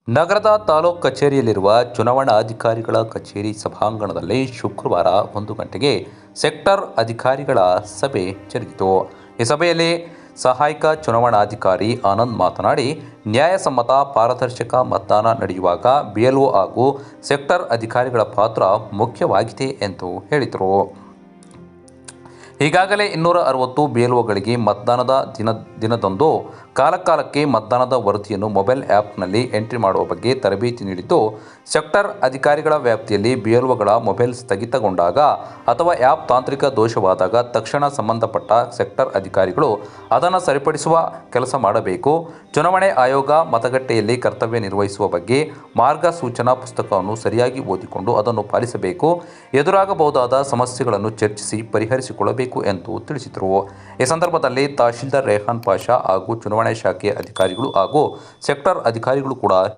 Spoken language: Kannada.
ನಗರದ ತಾಲೂಕು ಕಚೇರಿಯಲ್ಲಿರುವ ಚುನಾವಣಾಧಿಕಾರಿಗಳ ಕಚೇರಿ ಸಭಾಂಗಣದಲ್ಲಿ ಶುಕ್ರವಾರ 1 ಗಂಟೆಗೆ ಸೆಕ್ಟರ್ ಅಧಿಕಾರಿಗಳ ಸಭೆ ಜರುಗಿತು. ಈ ಸಭೆಯಲ್ಲಿ ಸಹಾಯಕ ಚುನಾವಣಾಧಿಕಾರಿ ಆನಂದ್ ಮಾತನಾಡಿ, ನ್ಯಾಯಸಮ್ಮತ ಪಾರದರ್ಶಕ ಮತದಾನ ನಡೆಯುವಾಗ ಬಿಎಲ್ಒ ಹಾಗೂ ಸೆಕ್ಟರ್ ಅಧಿಕಾರಿಗಳ ಪಾತ್ರ ಮುಖ್ಯವಾಗಿದೆ ಎಂದು ಹೇಳಿದರು. ಈಗಾಗಲೇ 260 ಬಿಎಲ್ಒಗಳಿಗೆ ಮತದಾನದ ದಿನದಂದು ಕಾಲಕಾಲಕ್ಕೆ ಮತದಾನದ ವರದಿಯನ್ನು ಮೊಬೈಲ್ ಆ್ಯಪ್ನಲ್ಲಿ ಎಂಟ್ರಿ ಮಾಡುವ ಬಗ್ಗೆ ತರಬೇತಿ ನೀಡಿದ್ದು, ಸೆಕ್ಟರ್ ಅಧಿಕಾರಿಗಳ ವ್ಯಾಪ್ತಿಯಲ್ಲಿ ಬಿಎಲ್ಒಗಳ ಮೊಬೈಲ್ ಸ್ಥಗಿತಗೊಂಡಾಗ ಅಥವಾ ಆ್ಯಪ್ ತಾಂತ್ರಿಕ ದೋಷವಾದಾಗ ತಕ್ಷಣ ಸಂಬಂಧಪಟ್ಟ ಸೆಕ್ಟರ್ ಅಧಿಕಾರಿಗಳು ಅದನ್ನು ಸರಿಪಡಿಸುವ ಕೆಲಸ ಮಾಡಬೇಕು. ಚುನಾವಣೆ ಆಯೋಗ ಮತಗಟ್ಟೆಯಲ್ಲಿ ಕರ್ತವ್ಯ ನಿರ್ವಹಿಸುವ ಬಗ್ಗೆ ಮಾರ್ಗಸೂಚನಾ ಪುಸ್ತಕವನ್ನು ಸರಿಯಾಗಿ ಓದಿಕೊಂಡು ಅದನ್ನು ಪಾಲಿಸಬೇಕು. ಎದುರಾಗಬಹುದಾದ ಸಮಸ್ಯೆಗಳನ್ನು ಚರ್ಚಿಸಿ ಪರಿಹರಿಸಿಕೊಳ್ಳಬೇಕು ಎಂದು ತಿಳಿಸಿದರು. ಈ ಸಂದರ್ಭದಲ್ಲಿ ತಹಶೀಲ್ದಾರ್ ರೇಹಾನ್ ಪಾಷಾ ಹಾಗೂ ಚುನಾವಣಾ ಶಾಖೆಯ ಅಧಿಕಾರಿಗಳು ಹಾಗೂ ಸೆಕ್ಟರ್ ಅಧಿಕಾರಿಗಳು ಕೂಡ